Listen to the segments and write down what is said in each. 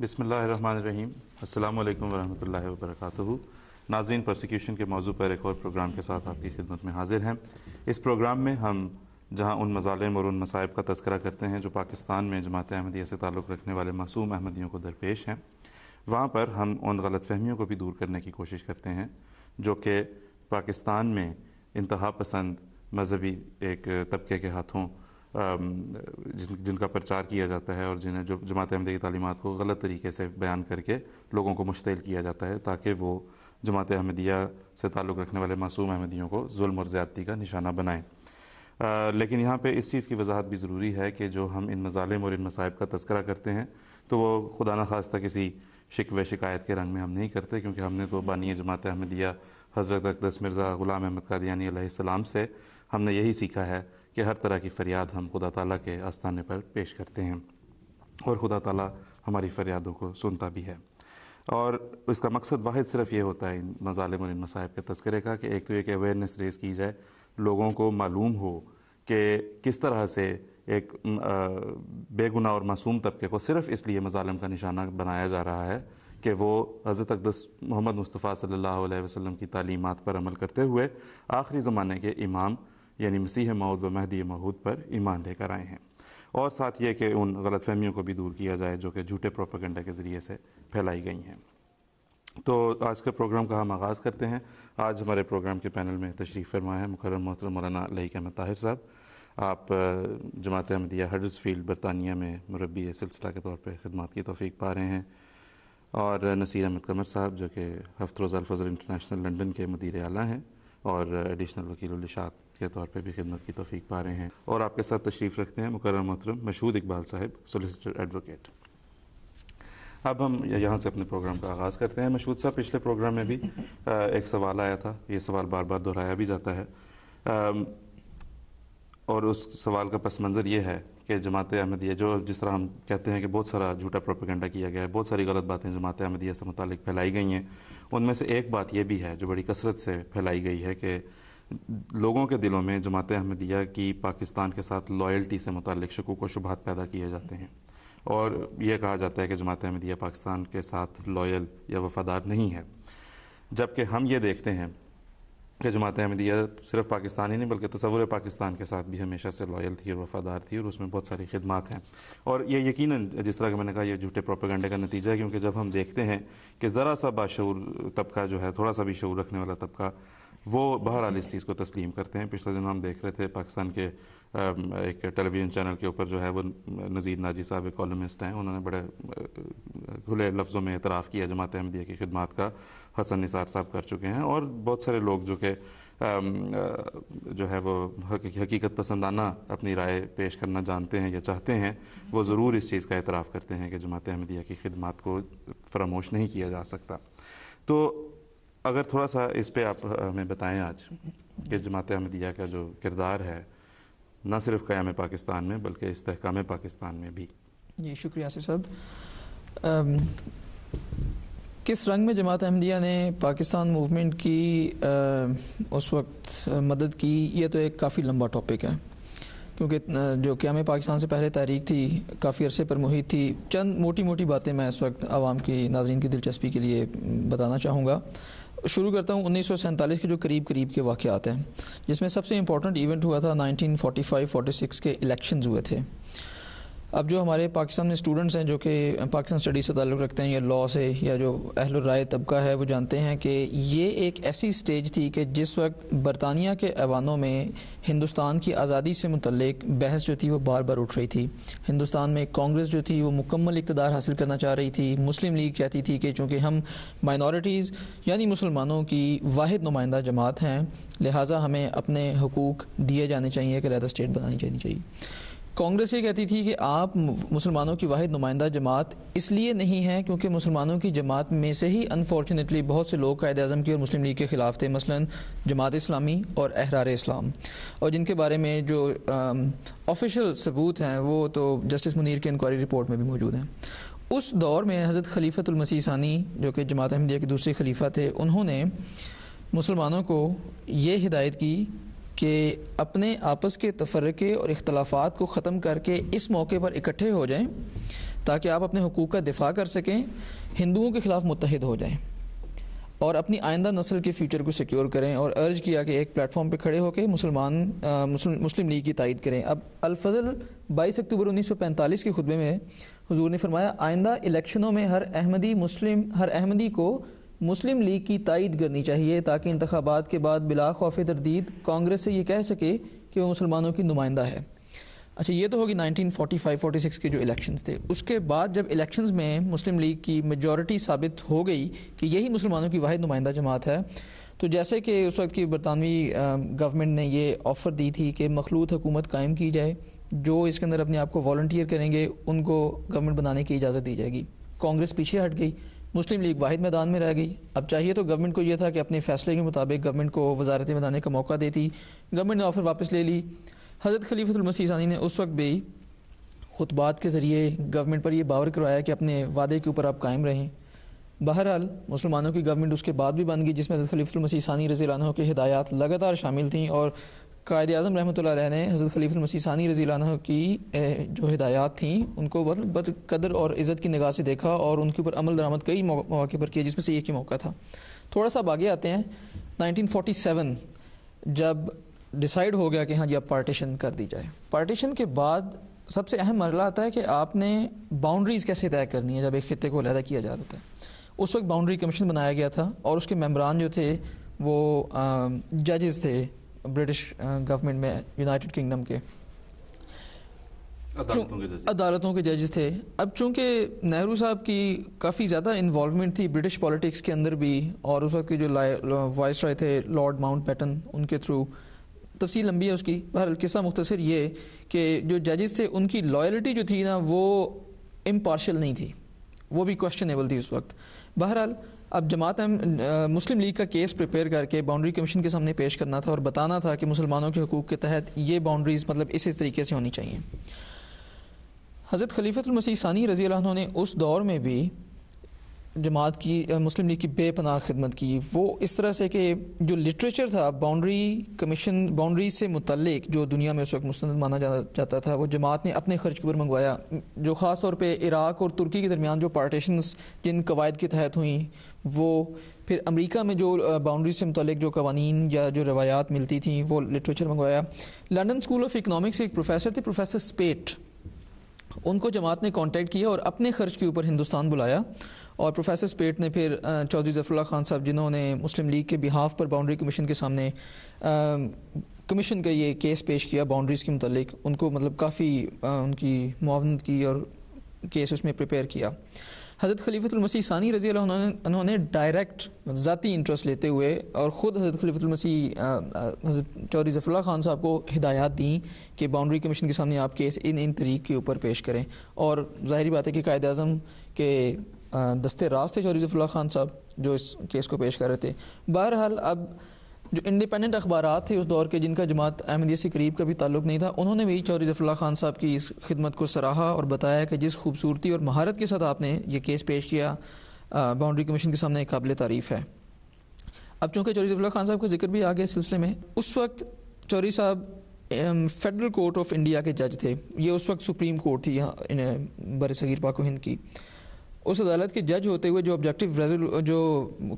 بسم اللہ الرحمن الرحیم. السلام علیکم ورحمۃ اللہ وبرکاتہ. ناظرین، پرسیکیوشن کے موضوع پر ایک اور پروگرام کے ساتھ آپ کی خدمت میں حاضر ہیں. اس پروگرام میں ہم جہاں ان مظالم اور ان مصائب کا تذکرہ کرتے ہیں جو پاکستان میں جماعت احمدیہ سے تعلق رکھنے والے معصوم احمدیوں کو درپیش ہیں، وہاں پر ہم ان غلط فہمیوں کو بھی دور کرنے کی کوشش کرتے ہیں جو کہ پاکستان میں انتہا پسند مذہبی ایک طبقے کے ہاتھوں جن کا پرچار کیا جاتا ہے اور جنہیں جو جماعت احمدیہ کی تعلیمات کو غلط طریقے سے بیان کر کے لوگوں کو مشتعل کیا جاتا ہے تاکہ وہ جماعت احمدیہ سے تعلق رکھنے والے معصوم احمدیوں کو ظلم اور زیادتی کا نشانہ بنائیں. لیکن یہاں پہ اس چیز کی وضاحت بھی ضروری ہے کہ جو ہم ان مظالم اور ان مصائب کا تذکرہ کرتے ہیں تو وہ خدا نخواستہ کسی شکوے شکایت کے رنگ میں ہم نہیں کرتے، کیونکہ ہم نے تو بانی جماعت احمدیہ حضرت اقدس مرزا غلام احمد قادیانی علیہ السلام سے ہم نے یہی سیکھا ہے کہ ہر طرح کی فریاد ہم خدا تعالیٰ کے آستانے پر پیش کرتے ہیں اور خدا تعالیٰ ہماری فریادوں کو سنتا بھی ہے. اور اس کا مقصد واحد صرف یہ ہوتا ہے ان مظالم اور ان مصائب کے تذکرے کا کہ ایک تو یہ کہ اویئرنیس ریز کی جائے، لوگوں کو معلوم ہو کہ کس طرح سے ایک بے گناہ اور معصوم طبقے کو صرف اس لیے مظالم کا نشانہ بنایا جا رہا ہے کہ وہ حضرت اقدس محمد مصطفیٰ صلی اللہ علیہ وسلم کی تعلیمات پر عمل کرتے ہوئے آخری زمانے کے امام یعنی مسیح موعود و مہدی موعود پر ایمان لے کر آئے ہیں. اور ساتھ یہ کہ ان غلط فہمیوں کو بھی دور کیا جائے جو کہ جھوٹے پروپیگنڈا کے ذریعے سے پھیلائی گئی ہیں. تو آج کے پروگرام کا ہم آغاز کرتے ہیں. آج ہمارے پروگرام کے پینل میں تشریف فرما ہے مکرم محترم مولانا لائق احمد طاہر صاحب. آپ جماعت احمدیہ ہڈرزفیلڈ برطانیہ میں مربی سلسلہ کے طور پر خدمات کی توفیق پا رہے ہیں، اور نصیر احمد قمر صاحب جو کہ ہفت روزہ الفضل انٹرنیشنل لنڈن کے مدیر اعلیٰ ہیں اور ایڈیشنل وکیل الاشاعت کے طور پہ بھی خدمت کی توفیق پا رہے ہیں. اور آپ کے ساتھ تشریف رکھتے ہیں مکرم محترم مشہود اقبال صاحب، سولیسیٹر ایڈوکیٹ. اب ہم یہاں سے اپنے پروگرام کا آغاز کرتے ہیں. مشہود صاحب، پچھلے پروگرام میں بھی ایک سوال آیا تھا، یہ سوال بار بار دہرایا بھی جاتا ہے، اور اس سوال کا پس منظر یہ ہے کہ جماعت احمدیہ جس طرح ہم کہتے ہیں کہ بہت سارا جھوٹا پروپیگنڈا کیا گیا ہے، بہت ساری غلط باتیں جماعت احمدیہ سے متعلق پھیلائی گئی ہیں، ان میں سے ایک بات یہ بھی ہے جو بڑی کثرت سے پھیلائی گئی ہے کہ لوگوں کے دلوں میں جماعت احمدیہ کی پاکستان کے ساتھ لائلٹی سے متعلق شکوک و شبہات پیدا کیے جاتے ہیں، اور یہ کہا جاتا ہے کہ جماعت احمدیہ پاکستان کے ساتھ لائل یا وفادار نہیں ہے. جبکہ ہم یہ دیکھتے ہیں کہ جماعت احمدیہ صرف پاکستان ہی نہیں بلکہ تصور پاکستان کے ساتھ بھی ہمیشہ سے لائل تھی اور وفادار تھی، اور اس میں بہت ساری خدمات ہیں. اور یہ یقیناً جس طرح کہ میں نے کہا یہ جھوٹے پروپیگنڈے کا نتیجہ ہے، کیونکہ جب ہم دیکھتے ہیں کہ ذرا سا باشعور طبقہ جو ہے، تھوڑا سا بھی شعور رکھنے والا طبقہ، وہ بہرحال اس چیز کو تسلیم کرتے ہیں. پچھلے دن ہم دیکھ رہے تھے پاکستان کے ایک ٹیلی ویژن چینل کے اوپر جو ہے وہ نذیر ناجی صاحب ایک کالمسٹ ہیں، انہوں نے بڑے کھلے لفظوں میں اعتراف کیا جماعت احمدیہ کی خدمات کا. حسن نثار صاحب کر چکے ہیں، اور بہت سارے لوگ جو کہ جو ہے وہ حقیقت پسندانہ اپنی رائے پیش کرنا جانتے ہیں یا چاہتے ہیں، وہ ضرور اس چیز کا اعتراف کرتے ہیں کہ جماعت احمدیہ کی خدمات کو فراموش نہیں کیا جا سکتا. تو اگر تھوڑا سا اس پہ آپ ہمیں بتائیں آج کہ جماعت احمدیہ کا جو کردار ہے نہ صرف قیام پاکستان میں بلکہ استحکام پاکستان میں بھی. جی شکریہ آصف صاحب. کس رنگ میں جماعت احمدیہ نے پاکستان موومنٹ کی اس وقت مدد کی، یہ تو ایک کافی لمبا ٹاپک ہے، کیونکہ جو قیام پاکستان سے پہلے تحریک تھی کافی عرصے پر محیط تھی. چند موٹی موٹی باتیں میں اس وقت عوام کی ناظرین کی دلچسپی کے لیے بتانا چاہوں گا. شروع کرتا ہوں 1947 کے جو قریب کے واقعات ہیں، جس میں سب سے امپورٹنٹ ایونٹ ہوا تھا 1945-46 کے الیکشنز ہوئے تھے. اب جو ہمارے پاکستان میں اسٹوڈنٹس ہیں جو کہ پاکستان اسٹڈیز سے تعلق رکھتے ہیں یا لاء سے، یا جو اہل الرائے طبقہ ہے، وہ جانتے ہیں کہ یہ ایک ایسی سٹیج تھی کہ جس وقت برطانیہ کے ایوانوں میں ہندوستان کی آزادی سے متعلق بحث جو تھی وہ بار بار اٹھ رہی تھی. ہندوستان میں کانگریس جو تھی وہ مکمل اقتدار حاصل کرنا چاہ رہی تھی. مسلم لیگ کہتی تھی کہ چونکہ ہم مائنورٹیز یعنی مسلمانوں کی واحد نمائندہ جماعت ہیں، لہٰذا ہمیں اپنے حقوق دیے جانے چاہیے، کہ رہتا اسٹیٹ بنانی چاہیے. کانگریس یہ کہتی تھی کہ آپ مسلمانوں کی واحد نمائندہ جماعت اس لیے نہیں ہے کیونکہ مسلمانوں کی جماعت میں سے ہی انفارچونیٹلی بہت سے لوگ قائد اعظم کی اور مسلم لیگ کے خلاف تھے، مثلا جماعت اسلامی اور احرار اسلام، اور جن کے بارے میں جو آفیشیل ثبوت ہیں وہ تو جسٹس منیر کے انکوائری رپورٹ میں بھی موجود ہیں. اس دور میں حضرت خلیفۃ المسیح ثانی جو کہ جماعت احمدیہ کے دوسرے خلیفہ تھے، انہوں نے مسلمانوں کو یہ ہدایت کی کہ اپنے آپس کے تفرقے اور اختلافات کو ختم کر کے اس موقع پر اکٹھے ہو جائیں تاکہ آپ اپنے حقوق کا دفاع کر سکیں، ہندوؤں کے خلاف متحد ہو جائیں اور اپنی آئندہ نسل کے فیوچر کو سیکیور کریں، اور ارج کیا کہ ایک پلیٹ فارم پہ کھڑے ہو کے مسلم لیگ کی تائید کریں۔ اب الفضل 22 اکتوبر 1945 کے خطبے میں حضور نے فرمایا آئندہ الیکشنوں میں ہر احمدی کو مسلم لیگ کی تائید کرنی چاہیے تاکہ انتخابات کے بعد بلا خوف تردید کانگریس سے یہ کہہ سکے کہ وہ مسلمانوں کی نمائندہ ہے۔ اچھا، یہ تو ہوگی 1945-46 کے جو الیکشنز تھے۔ اس کے بعد جب الیکشنز میں مسلم لیگ کی میجورٹی ثابت ہو گئی کہ یہی مسلمانوں کی واحد نمائندہ جماعت ہے، تو جیسے کہ اس وقت کی برطانوی گورنمنٹ نے یہ آفر دی تھی کہ مخلوط حکومت قائم کی جائے، جو اس کے اندر اپنے آپ کو والنٹیئر کریں گے ان کو گورنمنٹ بنانے کی اجازت دی جائے گی۔ کانگریس پیچھے ہٹ گئی، مسلم لیگ واحد میدان میں رہ گئی۔ اب چاہیے تو گورنمنٹ کو یہ تھا کہ اپنے فیصلے کے مطابق گورنمنٹ کو وزارتیں بنانے کا موقع دیتی، گورنمنٹ نے آفر واپس لے لی۔ حضرت خلیفۃ المسیح ثانی نے اس وقت بھی خطبات کے ذریعے گورنمنٹ پر یہ باور کروایا کہ اپنے وعدے کے اوپر آپ قائم رہیں۔ بہرحال مسلمانوں کی گورنمنٹ اس کے بعد بھی بن گئی، جس میں حضرت خلیفۃ المسیح ثانی رضی اللہ عنہ کی ہدایات لگاتار شامل تھیں، اور قائد اعظم رحمۃ اللہ علیہ نے حضرت خلیفۃ المسیح ثانی رضی اللہ عنہ کی جو ہدایات تھیں ان کو بہت قدر اور عزت کی نگاہ سے دیکھا اور ان کے اوپر عمل درآمد کئی مواقع پر کیا، جس میں سے ایک ہی موقع تھا۔ تھوڑا سا آگے آتے ہیں 1947 جب ڈیسائیڈ ہو گیا کہ ہاں جی اب پارٹیشن کر دی جائے۔ پارٹیشن کے بعد سب سے اہم مرحلہ آتا ہے کہ آپ نے باؤنڈریز کیسے طے کرنی ہے جب ایک خطے کو علیحدہ کیا جا رہا تھا۔ اس وقت باؤنڈری کمیشن بنایا گیا تھا اور اس کے ممبران جو تھے وہ ججز تھے برٹش گورنمنٹ میں، یونائٹڈ کنگڈم کے عدالتوں کے ججز تھے۔ اب چونکہ نہرو صاحب کی کافی زیادہ انوالومنٹ تھی برٹش پالیٹکس کے اندر بھی، اور اس وقت کے جو وائس رائے تھے لارڈ ماؤنٹ بیٹن، ان کے تھرو تفصیل لمبی ہے اس کی، بہرحال قصہ مختصر یہ کہ جو ججز تھے ان کی لائلٹی جو تھی نا وہ امپارشل نہیں تھی، وہ بھی کوشچنیبل تھی اس وقت۔ بہرحال اب جماعت مسلم لیگ کا کیس پریپیئر کر کے باؤنڈری کمیشن کے سامنے پیش کرنا تھا اور بتانا تھا کہ مسلمانوں کے حقوق کے تحت یہ باؤنڈریز مطلب اس طریقے سے ہونی چاہیے۔ حضرت خلیفۃ المسیح ثانی رضی اللہ عنہ نے اس دور میں بھی جماعت کی مسلم لیگ کی بے پناہ خدمت کی۔ وہ اس طرح سے کہ جو لٹریچر تھا باؤنڈری کمیشن، باؤنڈری سے متعلق جو دنیا میں اس وقت مستند مانا جاتا تھا، وہ جماعت نے اپنے خرچ کے اوپر منگوایا، جو خاص طور پہ عراق اور ترکی کے درمیان جو پارٹیشنز جن قواعد کے تحت ہوئیں، وہ پھر امریکہ میں جو باؤنڈری سے متعلق جو قوانین یا جو روایات ملتی تھیں وہ لٹریچر منگوایا۔ لنڈن اسکول آف اکنامکس کے ایک پروفیسر تھے، پروفیسر اسپیٹ، ان کو جماعت نے کانٹیکٹ کیا اور اپنے خرچ کے اوپر ہندوستان بلایا، اور پروفیسر اسپیٹ نے پھر چودھری ظفر اللہ خان صاحب جنہوں نے مسلم لیگ کے بہاف پر باؤنڈری کمیشن کے سامنے کمیشن کا یہ کیس پیش کیا باؤنڈریز کے متعلق، ان کو مطلب کافی ان کی معاونت کی اور کیس اس میں پریپیئر کیا۔ حضرت خلیفۃ المسیح ثانی رضی اللہ عنہ انہوں نے ڈائریکٹ ذاتی انٹرسٹ لیتے ہوئے اور خود حضرت خلیفۃ المسیح حضرت چودھری ظفر اللہ خان صاحب کو ہدایات دیں کہ باؤنڈری کمیشن کے سامنے آپ کیس ان طریق کے اوپر پیش کریں، اور ظاہری بات ہے کہ قائد اعظم کے دستے راز تھے چودھری ظفر اللہ خان صاحب جو اس کیس کو پیش کر رہے تھے۔ بہرحال اب جو انڈیپینڈنٹ اخبارات تھے اس دور کے جن کا جماعت احمدیہ سے قریب کا بھی تعلق نہیں تھا، انہوں نے بھی چودھری ظفر اللہ خان صاحب کی اس خدمت کو سراہا اور بتایا کہ جس خوبصورتی اور مہارت کے ساتھ آپ نے یہ کیس پیش کیا باؤنڈری کمیشن کے سامنے قابل تعریف ہے۔ اب چونکہ چودھری ظفر اللہ خان صاحب کا ذکر بھی آ گیا اس سلسلے میں، اس وقت چودھری صاحب فیڈرل کورٹ آف انڈیا کے جج تھے، یہ اس وقت سپریم کورٹ تھی یہاں بر صغیر پاک و ہند کی۔ اس عدالت کے جج ہوتے ہوئے جو آبجیکٹو جو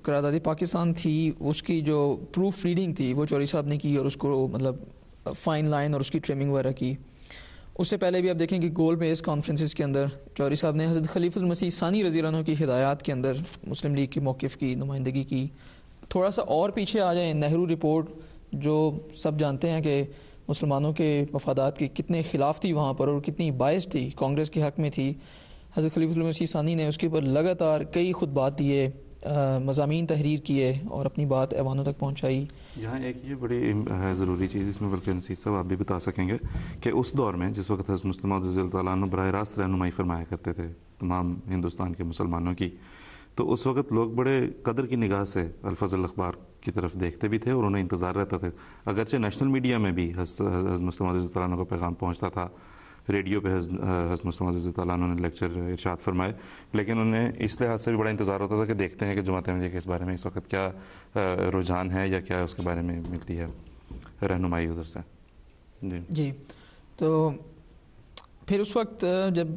قرارداد پاکستان تھی اس کی جو پروف ریڈنگ تھی وہ چودھری صاحب نے کی، اور اس کو مطلب فائن لائن اور اس کی ٹریمنگ وغیرہ کی۔ اس سے پہلے بھی آپ دیکھیں کہ گول بیس کانفرنسز کے اندر چودھری صاحب نے حضرت خلیفۃ المسیح ثانی رضی اللہ عنہ کی ہدایات کے اندر مسلم لیگ کے موقف کی نمائندگی کی۔ تھوڑا سا اور پیچھے آ جائیں، نہرو رپورٹ جو سب جانتے ہیں کہ مسلمانوں کے مفادات کے کتنے خلاف تھی وہاں پر اور کتنی باعث تھی، کانگریس کے حق میں تھی۔ حضرت خلیفۃ المسیح ثانی نے اس کے اوپر لگاتار کئی خطبات دیے، مضامین تحریر کیے اور اپنی بات ایوانوں تک پہنچائی۔ یہاں ایک یہ بڑی ہے ضروری چیز اس میں، بلکہ نصیر صاحب آپ بھی بتا سکیں گے کہ اس دور میں جس وقت حضرت مسلم موعود رضی اللہ تعالیٰ عنہ براہ راست رہنمائی فرمایا کرتے تھے تمام ہندوستان کے مسلمانوں کی، تو اس وقت لوگ بڑے قدر کی نگاہ سے الفضل اخبار کی طرف دیکھتے بھی تھے اور انہیں انتظار رہتا تھا، اگرچہ نیشنل میڈیا میں بھی حضرت مسلم موعود رضی اللہ تعالیٰ عنہ کا پیغام پہنچتا تھا، ریڈیو پہ حضرت مسلم موعود رضی اللہ تعالیٰ عنہ نے لیکچر ارشاد فرمائے، لیکن انہیں اس لحاظ سے بھی بڑا انتظار ہوتا تھا کہ دیکھتے ہیں کہ جماعت احمدیہ کے اس بارے میں اس وقت کیا رجحان ہے یا کیا اس کے بارے میں ملتی ہے رہنمائی ادھر سے۔ جی تو پھر اس وقت جب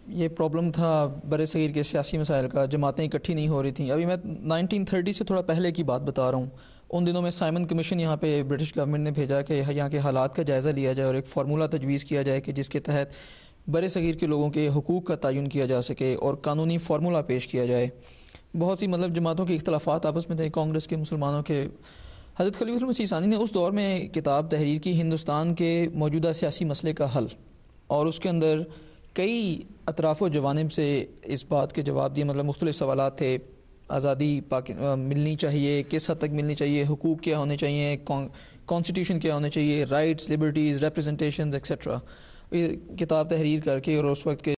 یہ پرابلم تھا بر صغیر کے سیاسی مسائل کا، جماعتیں اکٹھی نہیں ہو رہی تھیں. ابھی میں 1930 سے تھوڑا پہلے کی بات بتا رہا ہوں. ان دنوں میں سائمن کمیشن یہاں پہ برٹش گورنمنٹ نے بھیجا کہ یہاں کے حالات کا جائزہ لیا جائے اور ایک فارمولہ تجویز کیا جائے کہ جس کے تحت بر صغیر کے لوگوں کے حقوق کا تعین کیا جا سکے اور قانونی فارمولہ پیش کیا جائے. بہت سی جماعتوں کے اختلافات آپس میں تھے، کانگریس کے، مسلمانوں کے. حضرت خلیفۃ المسیح ثانی نے اس دور میں کتاب تحریر کی ہندوستان کے موجودہ سیاسی مسئلے کا حل، اور اس کے اندر کئی اطراف و جوانب سے اس بات کے جواب دیے. مختلف سوالات تھے. آزادی ملنی چاہیے، کس حد تک ملنی چاہیے، حقوق کیا ہونے چاہیے، کانسٹیٹیوشن کیا ہونے چاہیے، رائٹس، لبرٹیز، ریپرزنٹیشنز ایکسیٹرا. کتاب تحریر کر کے اور اس وقت کے